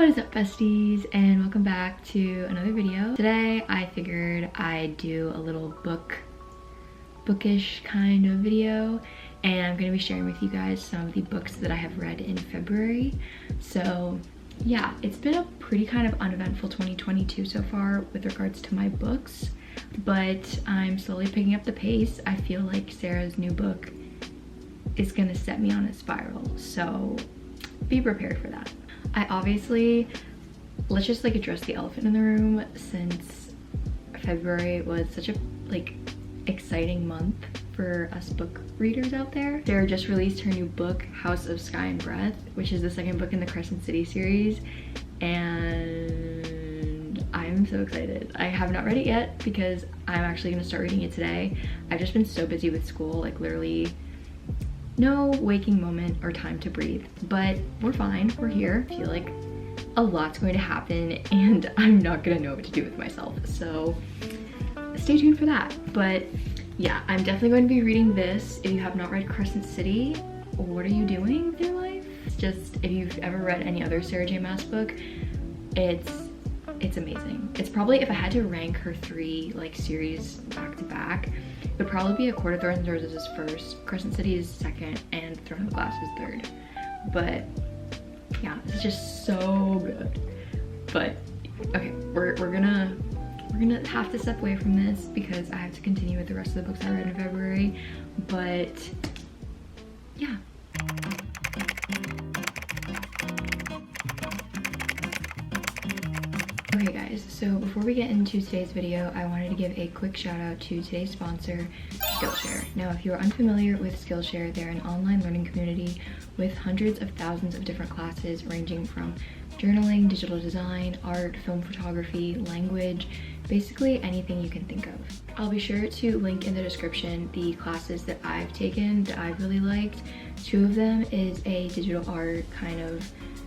What is up, besties, and welcome back to another video. Today I figured I'd do a little bookish kind of video, and I'm going to be sharing with you guys some of the books that I have read in February. So yeah, it's been a pretty kind of uneventful 2022 so far with regards to my books, but I'm slowly picking up the pace. I feel like Sarah's new book is going to set me on a spiral, so be prepared for that. Let's just like address the elephant in the room, since February was such a exciting month for us book readers out there. Sarah just released her new book, House of Sky and Breath, which is the second book in the Crescent series, and I'm so excited. I have not read it yet because I'm actually gonna start reading it today. I've just been so busy with school, like literally no waking moment or time to breathe, but we're fine, we're here. I feel like a lot's going to happen and I'm not gonna know what to do with myself, so stay tuned for that. But yeah, I'm definitely going to be reading this. If you have not read Crescent City, what are you doing with your life? Just, if you've ever read any other Sarah J Maas book, it's amazing. It's probably, if I had to rank her three series back to back, it would probably be A Court of Thorns and Roses is first, Crescent City is second, and Throne of Glass is third. But yeah, it's just so good. But okay, we're gonna have to step away from this because I have to continue with the rest of the books I read in February. But yeah. Okay guys, so before we get into today's video, I wanted to give a quick shout out to today's sponsor, Skillshare. Now, if you are unfamiliar with Skillshare, they're an online learning community with hundreds of thousands of different classes ranging from journaling, digital design, art, film photography, language, basically anything you can think of. I'll be sure to link in the description the classes that I've taken that I've really liked. Two of them is a digital art kind of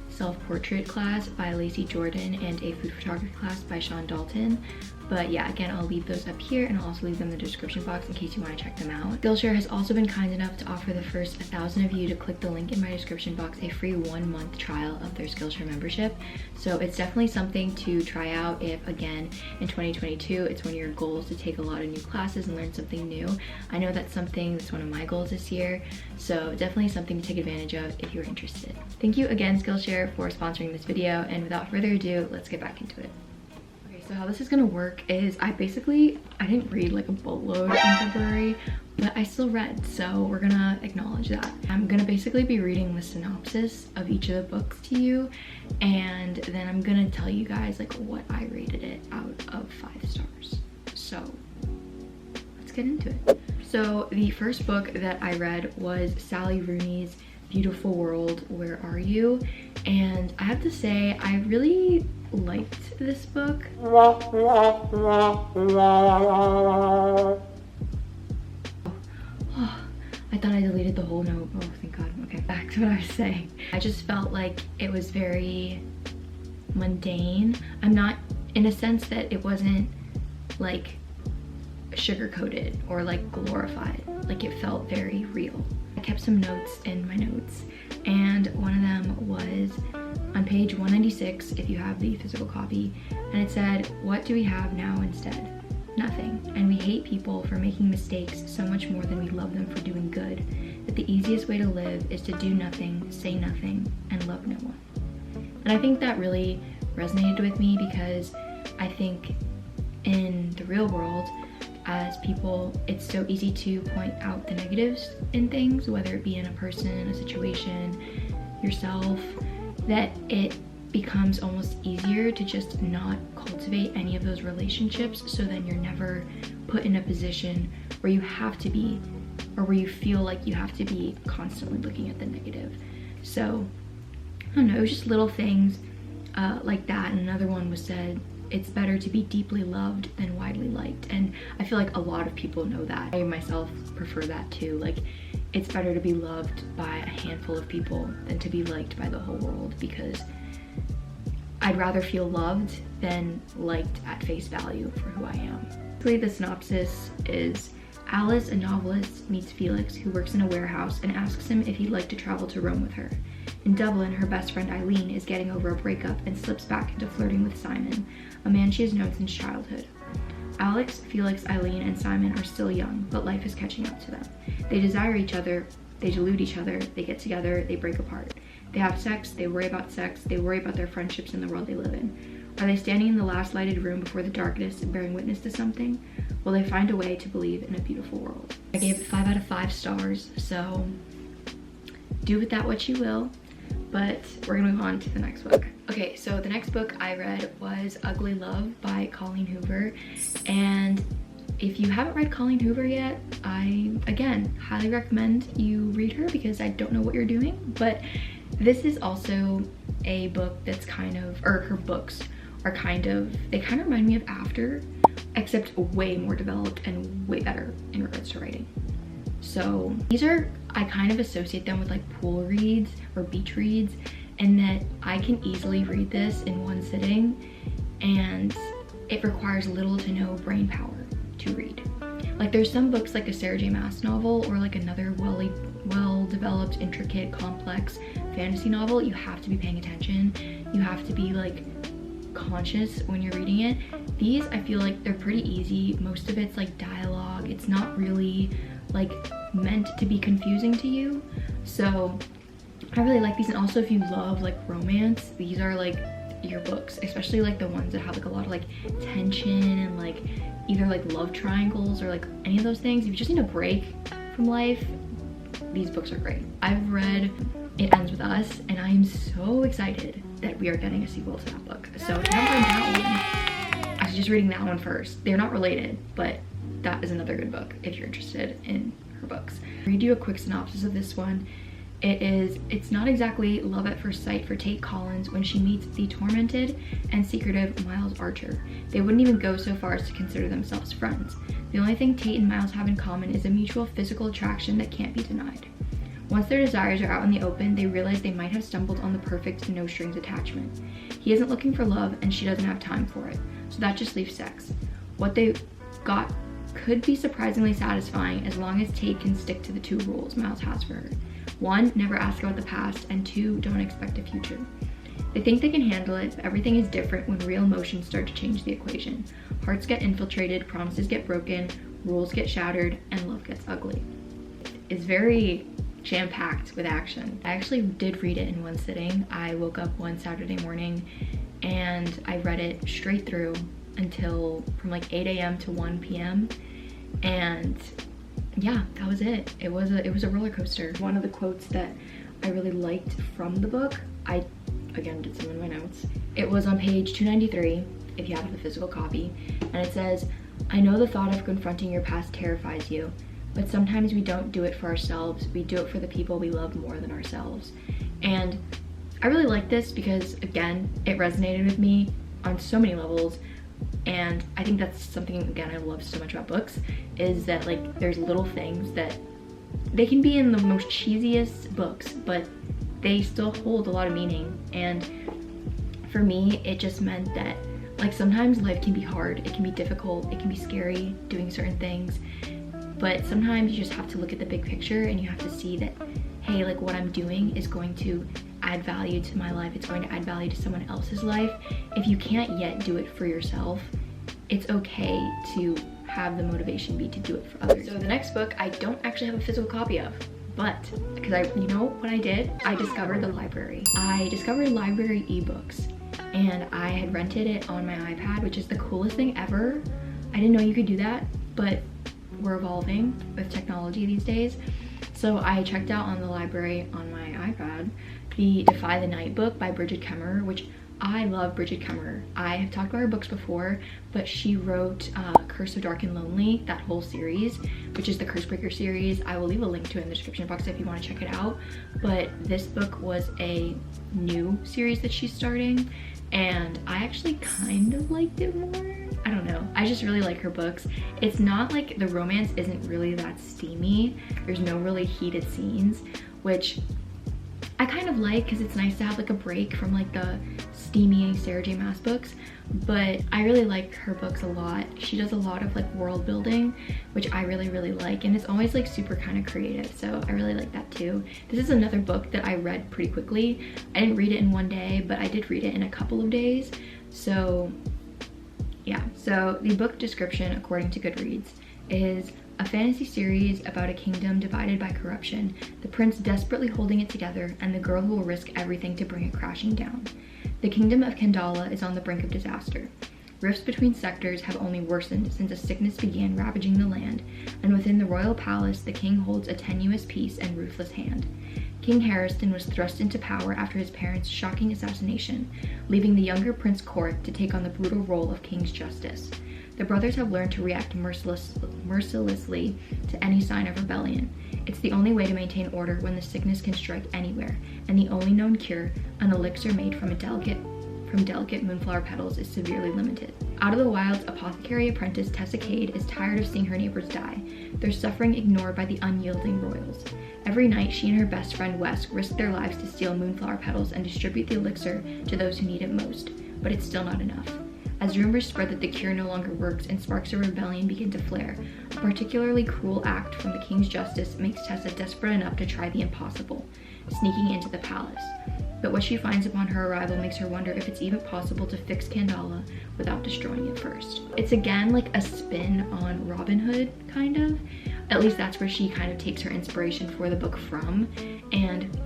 self-portrait class by Lacey Jordan and a food photography class by Sean Dalton. But yeah, again, I'll leave those up here and I'll also leave them in the description box in case you want to check them out. Skillshare has also been kind enough to offer the first 1,000 of you to click the link in my description box a free 1-month trial of their Skillshare membership. So it's definitely something to try out if, again, in 2022, it's one of your goals to take a lot of new classes and learn something new. I know that's something that's one of my goals this year, so definitely something to take advantage of if you're interested. Thank you again, Skillshare, for sponsoring this video, and without further ado, let's get back into it. So how this is gonna work is I didn't read like a boatload in February, but I still read, so we're gonna acknowledge that. I'm gonna basically be reading the synopsis of each of the books to you, and then I'm gonna tell you guys what I rated it out of 5 stars. So let's get into it. So the first book that I read was Sally Rooney's Beautiful World, Where Are You? And I have to say, I really liked this book. Oh, I thought I deleted the whole note. Oh, thank God. Okay, back to what I was saying. I just felt like it was very mundane. I'm not, in a sense that it wasn't sugar-coated or glorified. It felt very real. I kept some notes in my notes, and one of them was on page 196 if you have the physical copy, and it said, "What do we have now instead? Nothing. And we hate people for making mistakes so much more than we love them for doing good. That the easiest way to live is to do nothing, say nothing, and love no one." And I think that really resonated with me because I think in the real world, as people, it's so easy to point out the negatives in things, whether it be in a person, a situation, yourself, that it becomes almost easier to just not cultivate any of those relationships, so then you're never put in a position where you have to be, or where you feel like you have to be constantly looking at the negative. So I don't know, it was just little things like that. And another one was said, "It's better to be deeply loved than widely liked." And I feel like a lot of people know that. I myself prefer that too. It's better to be loved by a handful of people than to be liked by the whole world, because I'd rather feel loved than liked at face value for who I am. Basically, the synopsis is Alice, a novelist, meets Felix, who works in a warehouse, and asks him if he'd like to travel to Rome with her. In Dublin, her best friend Eileen is getting over a breakup and slips back into flirting with Simon, a man she has known since childhood. Alex, Felix, Eileen, and Simon are still young, but life is catching up to them. They desire each other, they delude each other, they get together, they break apart. They have sex, they worry about their friendships in the world they live in. Are they standing in the last lighted room before the darkness and bearing witness to something? Will they find a way to believe in a beautiful world? I gave it 5 out of 5 stars, so do with that what you will, but we're gonna move on to the next book. Okay, so the next book I read was Ugly Love by Colleen Hoover, and if you haven't read Colleen Hoover yet, I, again, highly recommend you read her because I don't know what you're doing, but this is also a book that's kind of, or her books are kind of, they kind of remind me of After, except way more developed and way better in regards to writing. So these are, I kind of associate them with like pool reads or beach reads, and that I can easily read this in one sitting, and it requires little to no brain power to read. Like there's some books like a Sarah J Maas novel or like another well-developed, intricate, complex fantasy novel, you have to be paying attention. You have to be like conscious when you're reading it. These, I feel like they're pretty easy. Most of it's like dialogue. It's not really like meant to be confusing to you. So I really like these. And also if you love like romance, these are like your books, especially like the ones that have like a lot of like tension and like either like love triangles or like any of those things. If you just need a break from life, these books are great. I've read It Ends With Us, and I am so excited that we are getting a sequel to that book. So if you haven't read that one, I was just reading that one first. They're not related, but that is another good book if you're interested in her books. I'll read you a quick synopsis of this one. It's not exactly love at first sight for Tate Collins when she meets the tormented and secretive Miles Archer. They wouldn't even go so far as to consider themselves friends. The only thing Tate and Miles have in common is a mutual physical attraction that can't be denied. Once their desires are out in the open, they realize they might have stumbled on the perfect no-strings attachment. He isn't looking for love, and she doesn't have time for it, so that just leaves sex. What they got could be surprisingly satisfying as long as Tate can stick to the 2 rules Miles has for her. 1, never ask about the past, and 2, don't expect a future. They think they can handle it, but everything is different when real emotions start to change the equation. Hearts get infiltrated, promises get broken, rules get shattered, and love gets ugly. It's very jam-packed with action. I actually did read it in one sitting. I woke up one Saturday morning and I read it straight through until from like 8 a.m. to 1 p.m. and yeah, that was it. It was a roller coaster. One of the quotes that I really liked from the book, I again did some in my notes. It was on page 293 if you have the physical copy, and it says, "I know the thought of confronting your past terrifies you, but sometimes we don't do it for ourselves, we do it for the people we love more than ourselves." And I really like this because, again, it resonated with me on so many levels, and I think that's something, again, I love so much about books, is that like there's little things that they can be in the most cheesiest books, but they still hold a lot of meaning. And for me, it just meant that like sometimes life can be hard, it can be difficult, it can be scary doing certain things, but sometimes you just have to look at the big picture and you have to see that, hey, like what I'm doing is going to add value to my life, it's going to add value to someone else's life. If you can't yet do it for yourself, it's okay to have the motivation be to do it for others. So the next book I don't actually have a physical copy of, but because you know what I did? I discovered the library. I discovered library ebooks, and I had rented it on my iPad, which is the coolest thing ever. I didn't know you could do that, but we're evolving with technology these days. So I checked out on the library on my iPad the Defy the Night book by Brigid Kemmerer, which I love Brigid Kemmerer. I have talked about her books before, but she wrote Curse of Dark and Lonely, that whole series, which is the Cursebreaker series. I will leave a link to it in the description box if you want to check it out. But this book was a new series that she's starting, and I actually kind of liked it more. I don't know, I just really like her books. It's not like, the romance isn't really that steamy. There's no really heated scenes, which I kind of like because it's nice to have like a break from like the steamy Sarah J Maas books, but I really like her books a lot. She does a lot of like world building, which I really like, and it's always like super kind of creative, so I really like that too. This is another book that I read pretty quickly. I didn't read it in one day, but I did read it in a couple of days. So yeah, so the book description according to Goodreads is a fantasy series about a kingdom divided by corruption, the prince desperately holding it together, and the girl who will risk everything to bring it crashing down. The kingdom of Kandala is on the brink of disaster. Rifts between sectors have only worsened since a sickness began ravaging the land, and within the royal palace the king holds a tenuous peace and ruthless hand. King Harriston was thrust into power after his parents' shocking assassination, leaving the younger Prince Court to take on the brutal role of King's Justice. The brothers have learned to react mercilessly to any sign of rebellion. It's the only way to maintain order when the sickness can strike anywhere, and the only known cure, an elixir made from delicate moonflower petals, is severely limited. Out of the Wild's apothecary apprentice Tessa Cade is tired of seeing her neighbors die, their suffering ignored by the unyielding royals. Every night, she and her best friend Wes risk their lives to steal moonflower petals and distribute the elixir to those who need it most, but it's still not enough. As rumors spread that the cure no longer works and sparks of rebellion begin to flare, a particularly cruel act from the King's Justice makes Tessa desperate enough to try the impossible, sneaking into the palace. But what she finds upon her arrival makes her wonder if it's even possible to fix Kandala without destroying it first. It's again like a spin on Robin Hood, kind of. At least that's where she kind of takes her inspiration for the book from. And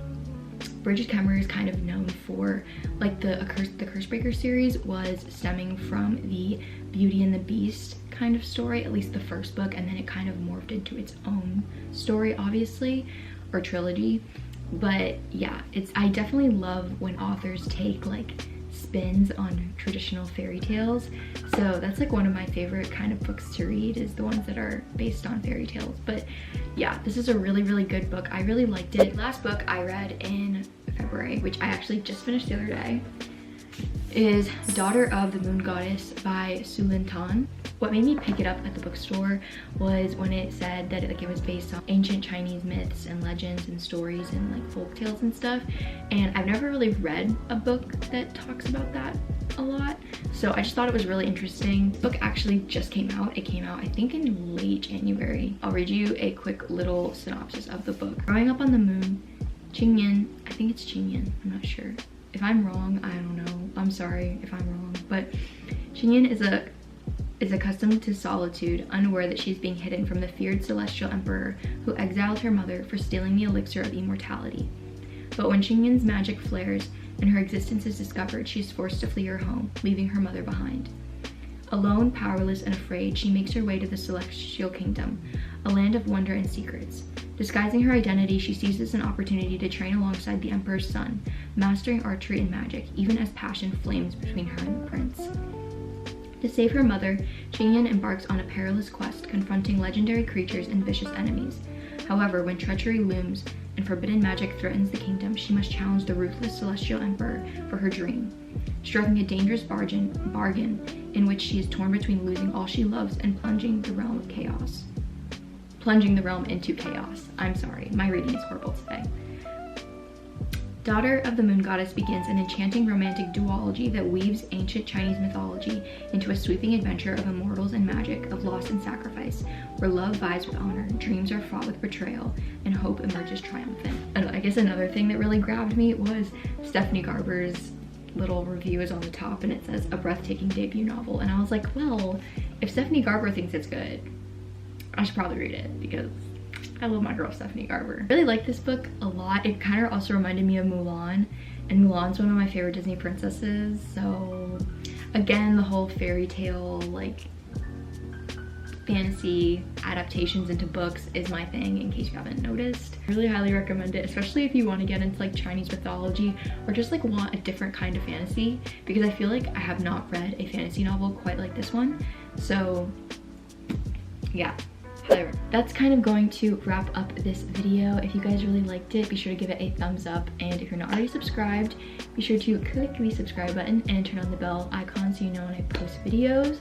Brigid Kemmerer is kind of known for, like, the Cursebreaker series was stemming from the Beauty and the Beast kind of story, at least the first book, and then it kind of morphed into its own story, obviously, or trilogy. But yeah, I definitely love when authors take like spins on traditional fairy tales. So that's like one of my favorite kind of books to read, is the ones that are based on fairy tales. But yeah, this is a really good book. I really liked it. The last book I read in February, which I actually just finished the other day, is Daughter of the Moon Goddess by Lynn. What made me pick it up at the bookstore was when it said that it was based on ancient Chinese myths and legends and stories and like folk tales and stuff, and I've never really read a book that talks about that a lot, so I just thought it was really interesting. The book actually just came out. It came out I think in late January. I'll read you a quick little synopsis of the book. Growing up on the moon, Qingyan, I think it's Qingyan, I'm not sure. If I'm wrong, I don't know. I'm sorry if I'm wrong, but Qingyan is accustomed to solitude, unaware that she's being hidden from the feared celestial emperor who exiled her mother for stealing the elixir of immortality. But when Qingyan's magic flares and her existence is discovered, she is forced to flee her home, leaving her mother behind. Alone, powerless, and afraid, she makes her way to the celestial kingdom, a land of wonder and secrets. Disguising her identity, she seizes an opportunity to train alongside the emperor's son, mastering archery and magic, even as passion flames between her and the prince. To save her mother, Qingyan embarks on a perilous quest, confronting legendary creatures and vicious enemies. However, when treachery looms and forbidden magic threatens the kingdom, she must challenge the ruthless celestial emperor for her dream, striking a dangerous bargain in which she is torn between losing all she loves and plunging the realm into chaos. I'm sorry, my reading is horrible today. Daughter of the Moon Goddess begins an enchanting romantic duology that weaves ancient Chinese mythology into a sweeping adventure of immortals and magic, of loss and sacrifice, where love vies with honor, dreams are fraught with betrayal, and hope emerges triumphant. And I guess another thing that really grabbed me was Stephanie Garber's little review is on the top, and it says a breathtaking debut novel. And I was like, well, if Stephanie Garber thinks it's good, I should probably read it, because I love my girl Stephanie Garber. I really like this book a lot. It kind of also reminded me of Mulan, and Mulan's one of my favorite Disney princesses. So again, the whole fairy tale, like fantasy adaptations into books is my thing, in case you haven't noticed. I really highly recommend it, especially if you want to get into like Chinese mythology or just like want a different kind of fantasy, because I feel like I have not read a fantasy novel quite like this one. So yeah. That's kind of going to wrap up this video. If you guys really liked it, be sure to give it a thumbs up, and if you're not already subscribed, be sure to click the subscribe button and turn on the bell icon so you know when I post videos.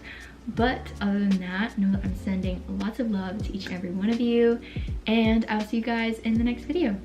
But other than that, know that I'm sending lots of love to each and every one of you, and I'll see you guys in the next video.